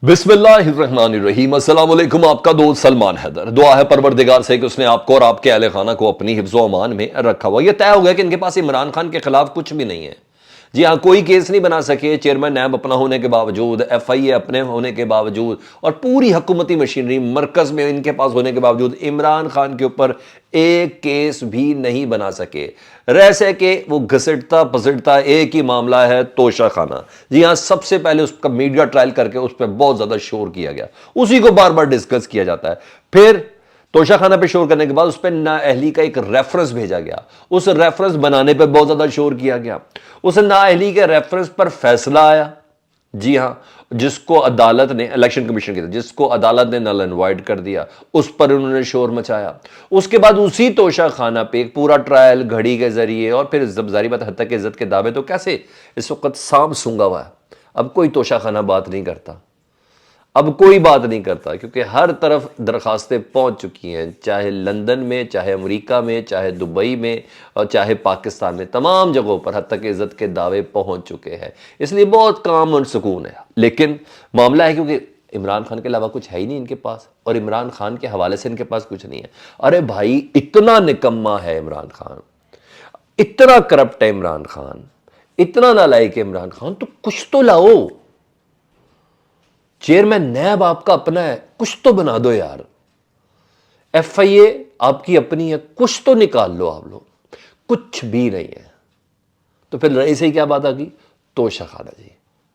بسم اللہ الرحمن الرحیم۔ السلام علیکم، آپ کا دوست سلمان حیدر۔ دعا ہے پروردگار سے کہ اس نے آپ کو اور آپ کے اہل خانہ کو اپنی حفظ و امان میں رکھا ہوا۔ یہ طے ہو گیا کہ ان کے پاس عمران خان کے خلاف کچھ بھی نہیں ہے۔ جی ہاں، کوئی کیس نہیں بنا سکے، چیئرمین نیب اپنا ہونے کے باوجود، ایف آئی اے اپنے ہونے کے باوجود، اور پوری حکومتی مشینری مرکز میں ان کے پاس ہونے کے باوجود عمران خان کے اوپر ایک کیس بھی نہیں بنا سکے۔ رہ سے کہ وہ گھسٹتا پسٹتا ایک ہی معاملہ ہے، توشہ خانہ۔ جی ہاں، سب سے پہلے اس کا میڈیا ٹرائل کر کے اس پہ بہت زیادہ شور کیا گیا، اسی کو بار بار ڈسکس کیا جاتا ہے۔ پھر توشہ خانہ پہ شور کرنے کے بعد اس پہ نااہلی کا ایک ریفرنس بھیجا گیا، اس ریفرنس بنانے پہ بہت زیادہ شور کیا گیا، اس نااہلی کے ریفرنس پر فیصلہ آیا، جی ہاں، جس کو عدالت نے، الیکشن کمیشن کی طرف، جس کو عدالت نے نل اینڈ وائڈ کر دیا، اس پر انہوں نے شور مچایا۔ اس کے بعد اسی توشہ خانہ پہ ایک پورا ٹرائل گھڑی کے ذریعے، اور پھر ظاہری بات حتیٰ کہ عزت کے دعوے تو کیسے اس وقت سانپ سونگا ہوا ہے، اب کوئی توشہ خانہ بات نہیں کرتا، اب کوئی بات نہیں کرتا، کیونکہ ہر طرف درخواستیں پہنچ چکی ہیں، چاہے لندن میں، چاہے امریکہ میں، چاہے دبئی میں، اور چاہے پاکستان میں، تمام جگہوں پر حتیٰ کہ عزت کے دعوے پہنچ چکے ہیں۔ اس لیے بہت کام اور سکون ہے۔ لیکن معاملہ ہے کیونکہ عمران خان کے علاوہ کچھ ہے ہی نہیں ان کے پاس، اور عمران خان کے حوالے سے ان کے پاس کچھ نہیں ہے۔ ارے بھائی، اتنا نکما ہے عمران خان، اتنا کرپٹ ہے عمران خان، اتنا نالائق ہے عمران خان، تو کچھ تو لاؤ۔ چیئرمین نیب آپ کا اپنا ہے، کچھ تو بنا دو یار۔ ایف آئی اے آپ کی اپنی ہے، کچھ تو نکال لو آپ لوگ، کچھ بھی نہیں ہے۔ تو پھر رئیس ہی کیا بات آ گئی؟ توشہ خانہ جی۔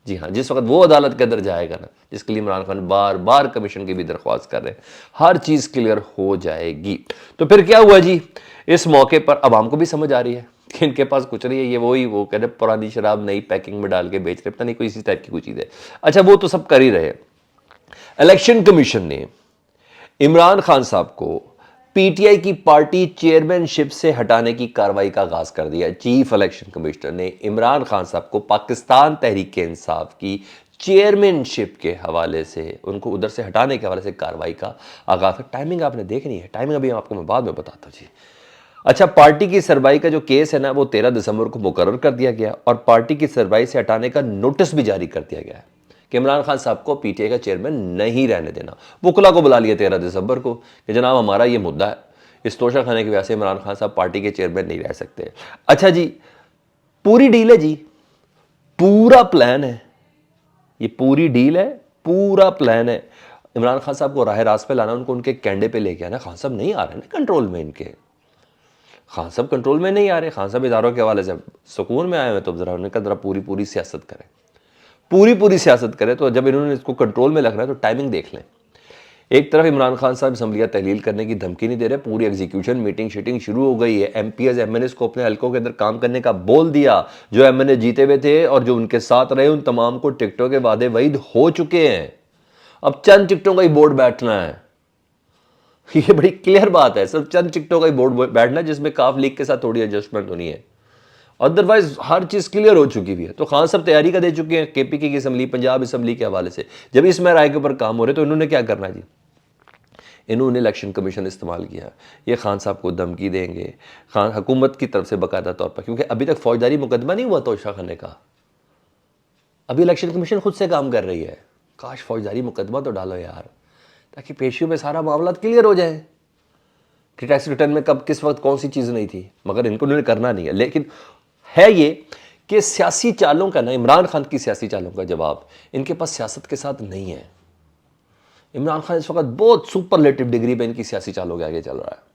جی ہاں، جس وقت وہ عدالت کے اندر جائے گا نا، جس کے لیے عمران خان بار بار کمیشن کی بھی درخواست کر رہے ہیں، ہر چیز کلیئر ہو جائے گی۔ تو پھر کیا ہوا جی؟ اس موقع پر عوام کو بھی سمجھ آ رہی ہے کہ ان کے پاس کچھ نہیں ہے، یہ وہ کہتے ہیں پرانی شراب نئی پیکنگ میں ڈال کے بیچ رہے، پتہ نہیں کوئی اسی ٹائپ کی کوئی چیز ہے۔ اچھا، وہ تو سب کر ہی رہے۔ الیکشن کمیشن نے عمران خان صاحب کو پی ٹی آئی کی پارٹی چیئرمین شپ سے ہٹانے کی کارروائی کا آغاز کر دیا۔ چیف الیکشن کمشنر نے عمران خان صاحب کو پاکستان تحریک انصاف کی چیئرمین شپ کے حوالے سے، ان کو ادھر سے ہٹانے کے حوالے سے کارروائی کا آغاز کر۔ ٹائمنگ آپ نے دیکھنی ہے، ٹائمنگ ابھی آپ کو میں بعد میں بتاتا ہوں جی۔ اچھا، پارٹی کی سربراہی کا جو کیس ہے نا، وہ 13 دسمبر کو مقرر کر دیا گیا، اور پارٹی کی سربراہی سے ہٹانے کا نوٹس بھی جاری کر دیا گیا ہے کہ عمران خان صاحب کو پی ٹی آئی کا چیئرمین نہیں رہنے دینا۔ وکلا کو بلا لیا 13 دسمبر کو کہ جناب ہمارا یہ مدعا ہے، اس توشہ خانے کی وجہ سے عمران خان صاحب پارٹی کے چیئرمین نہیں رہ سکتے۔ اچھا جی، پوری ڈیل ہے جی، پورا پلان ہے، یہ پوری ڈیل ہے، پورا پلان ہے۔ عمران خان صاحب کو راہ راست پہ لانا، ان کو ان کے کینڈے پہ لے کے آنا۔ خان صاحب نہیں آ رہے نا کنٹرول میں، ان کے خان صاحب کنٹرول میں نہیں آ رہے، خان صاحب اداروں کے حوالے سے سکون میں آئے ہوئے، تو ذرا انہوں نے کہا ذرا پوری سیاست کریں، پوری سیاست کرے۔ تو جب انہوں نے اس کو کنٹرول میں رکھنا ہے تو ٹائمنگ دیکھ لیں۔ ایک طرف عمران خان صاحب اسمبلیاں تحلیل کرنے کی دھمکی نہیں دے رہے، پوری ایگزیکیوشن میٹنگ شیٹنگ شروع ہو گئی ہے۔ M P As M N As کو اپنے حلقوں کے اندر کام کرنے کا بول دیا، جو ایم این اے جیتے ہوئے تھے اور جو ان کے ساتھ رہے، ان تمام کو ٹکٹوں کے وعدے وعید ہو چکے ہیں۔ اب چند ٹکٹوں کا ہی بورڈ بیٹھنا ہے، یہ بڑی کلیئر بات ہے، صرف چند ٹکٹوں کا ہی بورڈ بیٹھنا ہے، جس میں کاف لیگ کے ساتھ تھوڑی ایڈجسٹمنٹ ہونی ہے، ادروائز ہر چیز کلیئر ہو چکی بھی ہے۔ تو خان صاحب تیاری کا دے چکے ہیں کے پی کی اسمبلی، پنجاب اسمبلی کے حوالے سے۔ جب اس میں رائے کے اوپر کام ہو رہے تو انہوں نے کیا کرنا ہے جی؟ انہوں نے الیکشن کمیشن استعمال کیا، یہ خان صاحب کو دھمکی دیں گے، خان حکومت کی طرف سے باقاعدہ طور پر، کیونکہ ابھی تک فوجداری مقدمہ نہیں ہوا توشہ خانے کا، ابھی الیکشن کمیشن خود سے کام کر رہی ہے۔ کاش فوجداری مقدمہ تو ڈالو یار، تاکہ پیشیوں میں سارا معاملات کلیئر ہو جائیں کہ ٹیکس ریٹرن میں کب کس وقت کون سی چیز نہیں تھی، مگر ان کو انہوں نے کرنا نہیں ہے۔ لیکن ہے یہ کہ سیاسی چالوں کا نا، عمران خان کی سیاسی چالوں کا جواب ان کے پاس سیاست کے ساتھ نہیں ہے۔ عمران خان اس وقت بہت سپرلیٹو ڈگری پہ ان کی سیاسی چالوں کے آگے چل رہا ہے۔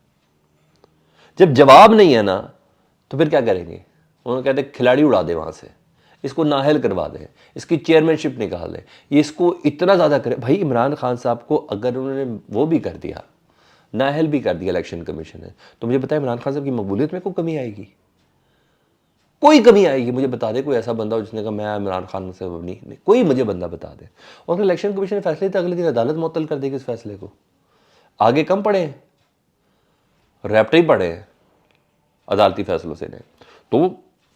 جب جواب نہیں ہے نا تو پھر کیا کریں گے؟ انہوں نے کہتے ہیں کھلاڑی اڑا دے وہاں سے، اس کو نااہل کروا دیں، اس کی چیئرمین شپ نکال دیں، یہ اس کو اتنا زیادہ کرے۔ بھائی عمران خان صاحب کو اگر انہوں نے وہ بھی کر دیا، نااہل بھی کر دیا الیکشن کمیشن نے، تو مجھے بتائیں عمران خان صاحب کی مقبولیت میں کوئی کمی آئے گی؟ کوئی کمی آئے گی؟ مجھے بتا دے کوئی ایسا بندہ ہو جس نے کہا میں عمران خان سے نہیں، کوئی مجھے بندہ بتا دے۔ اور پھر الیکشن کمیشن نے فیصلے تھے، اگلے دن عدالت معطل کر دے گی اس فیصلے کو۔ آگے کم پڑے ہیں، ریپٹے ہی پڑے ہیں عدالتی فیصلوں سے۔ تو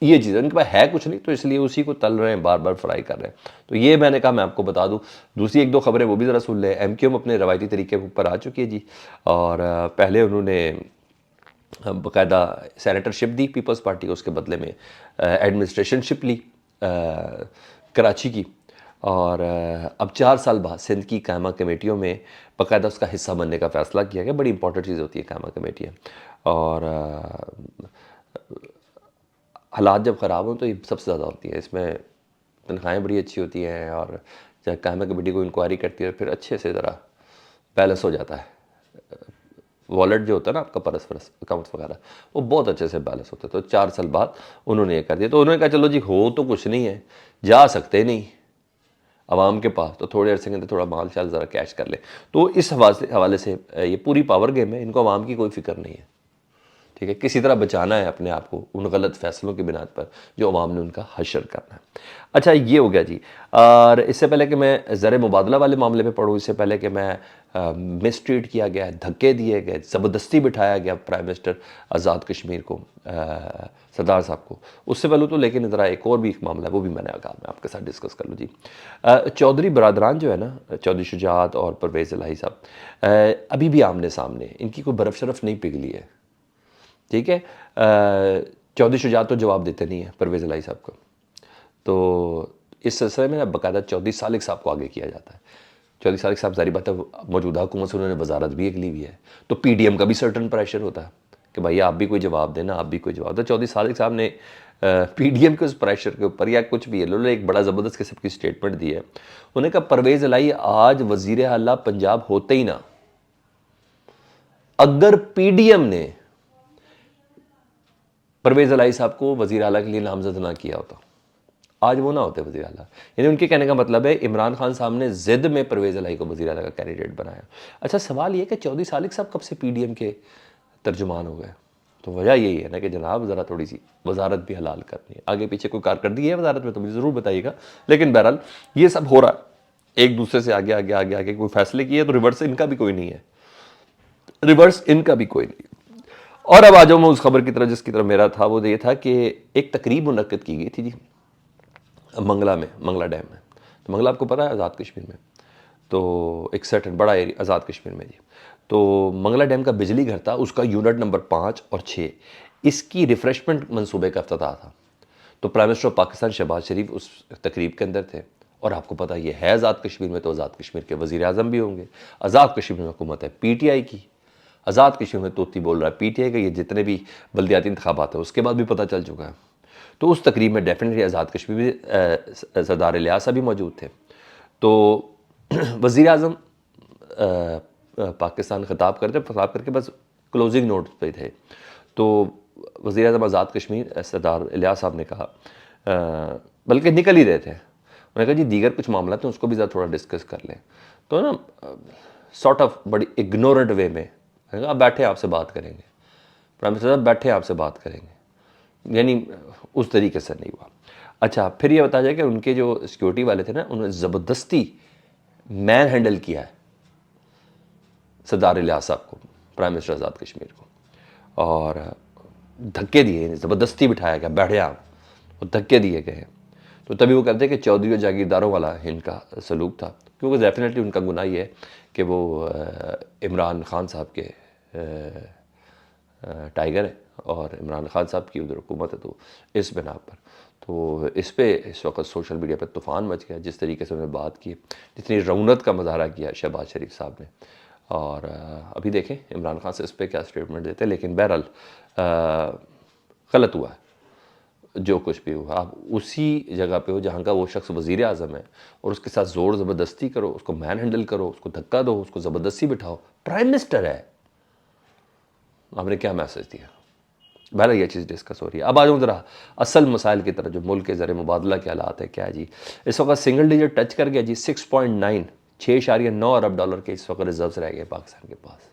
یہ چیز ان کے پاس ہے کچھ نہیں، تو اس لیے اسی کو تل رہے ہیں، بار بار فرائی کر رہے ہیں۔ تو یہ میں نے کہا میں آپ کو بتا دوں۔ دوسری ایک دو خبریں وہ بھی ذرا سن لیں۔ ایم کیو ایم اپنے روایتی طریقے پر آ چکی ہے جی، اور پہلے انہوں نے باقاعدہ سینیٹر شپ دی پیپلز پارٹی کو، اس کے بدلے میں ایڈمنسٹریشن شپ لی کراچی کی، اور اب 4 سال بعد سندھ کی قائمہ کمیٹیوں میں باقاعدہ اس کا حصہ بننے کا فیصلہ کیا گیا. بڑی امپورٹنٹ چیز ہوتی ہے قائمہ کمیٹیاں. اور حالات جب خراب ہوں تو یہ سب سے زیادہ ہوتی ہیں. اس میں تنخواہیں بڑی اچھی ہوتی ہیں اور جب قائمہ کمیٹی کو انکوائری کرتی ہے پھر اچھے سے ذرا بیلنس ہو جاتا ہے. والٹ جو ہوتا ہے نا آپ کا پرس اکاؤنٹس وغیرہ وہ بہت اچھے سے بیلنس ہوتا ہے. تو 4 سال بعد انہوں نے یہ کر دیا. تو انہوں نے کہا چلو جی ہو تو کچھ نہیں ہے, جا سکتے نہیں عوام کے پاس, تو تھوڑے عرصے کے اندر تھوڑا مال شال ذرا کیش کر لیں. تو اس حوالے سے یہ پوری پاور گیم ہے. ان کو عوام کی کوئی فکر نہیں ہے, ٹھیک ہے, کسی طرح بچانا ہے اپنے آپ کو ان غلط فیصلوں کی بنیاد پر جو عوام نے ان کا حشر کرنا ہے. اچھا یہ ہو گیا جی. اور اس سے پہلے کہ میں زر مبادلہ والے معاملے پہ پڑھوں, اس سے پہلے کہ میں مس ٹریٹ کیا گیا, دھکے دیے گئے, زبردستی بٹھایا گیا پرائم منسٹر آزاد کشمیر کو, سردار صاحب کو, اس سے پہلے تو لیکن ذرا ایک اور بھی ایک معاملہ ہے وہ بھی میں نے کہا میں آپ کے ساتھ ڈسکس کر لوں جی. چودھری برادران جو ہے نا, چودھری شجاعت اور پرویز الہی صاحب, ابھی بھی آمنے سامنے, ان کی کوئی برف شرف نہیں پگھلی ہے, ٹھیک ہے. چودھری شجاعت تو جواب دیتے نہیں ہیں پرویز الہی صاحب کو, تو اس سلسلے میں باقاعدہ چودھری سالک صاحب کو آگے کیا جاتا ہے. چودھری سالک صاحب ظاہر بات ہے موجودہ حکومت سے انہوں نے وزارت بھی ایک لی ہوئی ہے, تو پی ڈی ایم کا بھی سرٹن پریشر ہوتا ہے کہ بھائی آپ بھی کوئی جواب دینا, آپ بھی کوئی جواب دیں. چودھری سالک صاحب نے پی ڈی ایم کے اس پریشر کے اوپر یا کچھ بھی ہے انہوں نے ایک بڑا زبردست قسم کی سٹیٹمنٹ دی ہے. انہوں نے کہا پرویز الہی آج وزیر اعلیٰ پنجاب ہوتے ہی نہ, اگر پی ڈی ایم نے پرویز الہی صاحب کو وزیر اعلیٰ کے لیے نامزد نہ کیا ہوتا, آج وہ نہ ہوتے وزیر اعلیٰ. یعنی ان کے کہنے کا مطلب ہے عمران خان صاحب نے ضد میں پرویز الہی کو وزیر اعلیٰ کا کینڈیڈیٹ بنایا. اچھا سوال یہ کہ چودھری سالک صاحب کب سے پی ڈی ایم کے ترجمان ہو گئے؟ تو وجہ یہی ہے نا کہ جناب ذرا تھوڑی سی وزارت بھی حلال کرنی ہے. آگے پیچھے کوئی کارکردگی ہے وزارت میں تو مجھے ضرور بتائیے گا. لیکن بہرحال یہ سب ہو رہا ہے ایک دوسرے سے آگے آگے آگے آگے, کوئی فیصلے کیے تو ریورس ان کا بھی کوئی نہیں ہے, ریورس ان کا بھی کوئی نہیں. اور اب آ جاؤں میں اس خبر کی طرف جس کی طرف میرا تھا, وہ یہ تھا کہ ایک تقریب منعقد کی گئی تھی جی منگلا میں, منگلا ڈیم میں. تو منگلا آپ کو پتہ ہے آزاد کشمیر میں, تو ایک سرٹن بڑا ایریا آزاد کشمیر میں جی. تو منگلا ڈیم کا بجلی گھر تھا, اس کا یونٹ نمبر 5 اور 6, اس کی ریفریشمنٹ منصوبے کا افتتاح تھا. تو prime minister of Pakistan Shahbaz Sharif اس تقریب کے اندر تھے, اور آپ کو پتہ یہ ہے آزاد کشمیر میں تو آزاد کشمیر کے وزیر اعظم بھی ہوں گے. آزاد کشمیر میں حکومت ہے پی ٹی آئی کی, آزاد کشمیر میں توتی بول رہا ہے پی ٹی آئی کا. یہ جتنے بھی بلدیاتی انتخابات ہیں اس کے بعد بھی پتہ چل چکا ہے. تو اس تقریب میں ڈیفینیٹلی آزاد کشمیر میں سردار الیاس صاحب بھی موجود تھے. تو وزیر اعظم پاکستان خطاب کر کے بس کلوزنگ نوٹ پہ تھے. تو وزیر اعظم آزاد کشمیر سردار الیاس صاحب نے کہا, بلکہ نکل ہی رہے تھے, انہوں نے کہا جی دیگر کچھ معاملات ہیں اس کو بھی ذرا تھوڑا ڈسکس کر لیں. تو نا سارٹ آف بڑی اگنورنٹ وے میں آپ بیٹھے آپ سے بات کریں گے, پرائم منسٹر صاحب بیٹھے آپ سے بات کریں گے, یعنی اس طریقے سے نہیں ہوا. اچھا پھر یہ بتایا جائے کہ ان کے جو سیکیورٹی والے تھے نا انہوں نے زبردستی مین ہینڈل کیا ہے سردار الیاس صاحب کو, پرائم منسٹر آزاد کشمیر کو, اور دھکے دیے, زبردستی بٹھایا گیا, بیٹھے آپ, اور دھکے دیے گئے. تو تبھی وہ کہتے ہیں کہ چودھری اور جاگیرداروں والا ان کا سلوک تھا, کیونکہ ڈیفینیٹلی ان کا گناہ یہ ہے کہ وہ عمران خان صاحب کے ٹائیگر ہیں, اور عمران خان صاحب کی ادھر حکومت ہے. تو اس بنا پر تو اس پہ اس وقت سوشل میڈیا پہ طوفان مچ گیا, جس طریقے سے انہوں نے بات کی, جتنی رونت کا مظاہرہ کیا شہباز شریف صاحب نے. اور ابھی دیکھیں عمران خان سے اس پہ کیا سٹیٹمنٹ دیتے ہیں. لیکن بہرحال غلط ہوا ہے جو کچھ بھی ہوا. آپ اسی جگہ پہ ہو جہاں کا وہ شخص وزیر اعظم ہے, اور اس کے ساتھ زور زبردستی کرو, اس کو مین ہینڈل کرو, اس کو دھکا دو, اس کو زبردستی بٹھاؤ. پرائم منسٹر ہے, آپ نے کیا میسج دیا؟ بہرحال یہ چیز ڈسکس ہو رہی ہے. اب آ جاؤں ذرا اصل مسائل کی طرف جو ملک کے زر مبادلہ کے حالات ہے کیا ہے جی. اس وقت سنگل ڈیجٹ ٹچ کر گیا جی, 6.9 6.9 ارب ڈالر کے اس وقت ریزروز رہ گئے پاکستان کے پاس.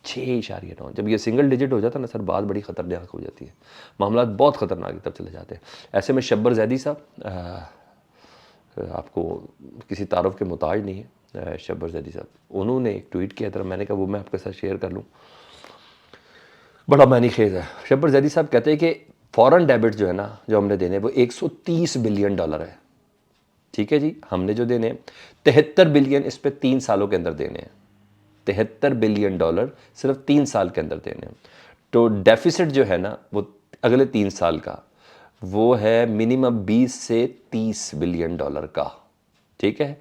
6.9. جب یہ سنگل ڈیجٹ ہو جاتا ہے نا سر, بات بڑی خطرناک ہو جاتی ہے, معاملات بہت خطرناک کی طرف چلے جاتے ہیں. ایسے میں شبر زیدی صاحب, آپ کو کسی تعارف کے محتاج نہیں ہے, شبر زیدی صاحب, انہوں نے ایک ٹویٹ کیا تھا, میں نے کہا وہ میں آپ کے ساتھ شیئر کر لوں, بڑا معنی خیز ہے. شبر زیدی صاحب کہتے ہیں کہ فورن ڈیبٹ جو ہے نا جو ہم نے دینے وہ 130 بلین ڈالر ہے, ٹھیک ہے جی. ہم نے جو دینے 73 بلین اس پہ 3 سالوں کے اندر دینے ہیں, 73 بلین ڈالر صرف 3 سال کے اندر دینے ہیں. تو ڈیفیسٹ جو ہے نا وہ اگلے 3 سال کا وہ ہے منیمم 20 سے 30 بلین ڈالر کا. ٹھیک ہے.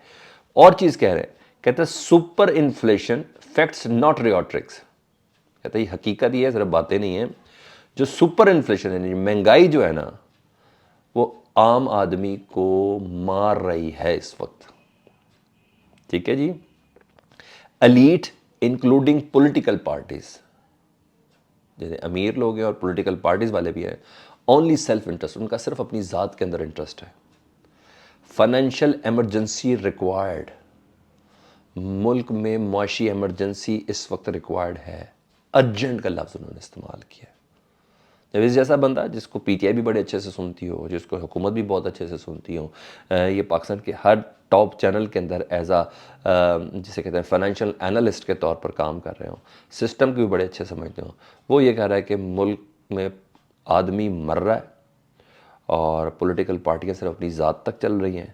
اور چیز کہہ رہے ہیں, کہتے ہیں سپر انفلیشن فیکٹس ناٹ ریوٹرکس. کہتے ہیں یہ حقیقت یہ ہے, صرف باتیں نہیں ہیں. جو سپر انفلیشن ہے, مہنگائی جو ہے نا, وہ عام آدمی کو مار رہی ہے اس وقت. ٹھیک ہے جی. ایلیٹ انکلوڈنگ پولیٹیکل پارٹیز, جیسے امیر لوگ ہیں اور پولیٹیکل پارٹیز والے بھی ہیں, اونلی سیلف انٹرسٹ, ان کا صرف اپنی ذات کے اندر انٹرسٹ ہے. فائنینشیل ایمرجنسی ریکوائرڈ, ملک میں معاشی ایمرجنسی اس وقت ریکوائرڈ ہے. ارجنٹ کا لفظ انہوں نے استعمال کیا. جب جیسا بندہ جس کو پی ٹی آئی بھی بڑے اچھے سے سنتی ہو, جس کو حکومت بھی بہت اچھے سے سنتی ہو, یہ پاکستان کے ہر ٹاپ چینل کے اندر ایز جسے کہتے ہیں فائنینشیل انالسٹ کے طور پر کام کر رہے ہوں, سسٹم کو بھی بڑے اچھے سمجھتے ہوں, وہ یہ کہہ رہا ہے کہ ملک میں آدمی مر رہا ہے اور پولیٹیکل پارٹیاں صرف اپنی ذات تک چل رہی ہیں.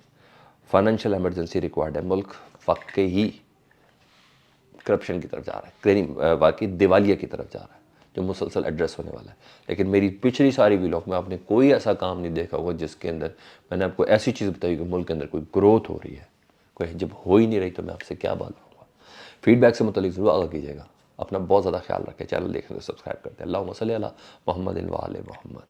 فائنینشیل ایمرجنسی ریکوائرڈ ہے. ملک واقعی کرپشن کی طرف جا رہا ہے, واقعی دیوالیہ کی طرف جا رہا ہے, جو مسلسل ایڈریس ہونے والا ہے. لیکن میری پچھلی ساری ویلاگ میں آپ نے کوئی ایسا کام نہیں دیکھا ہوگا جس کے اندر میں نے آپ کو ایسی چیز بتائی کہ ملک کے اندر کوئی گروتھ ہو رہی ہے. کوئی جب ہو ہی نہیں رہی تو میں آپ سے کیا بات کروں گا. فیڈ بیک سے متعلق ضرور آگاہ کیجیے گا. اپنا بہت زیادہ خیال رکھیں. چینل دیکھیں تو سبسکرائب کرتے ہیں. اللہم صلی علی محمد و آل محمد.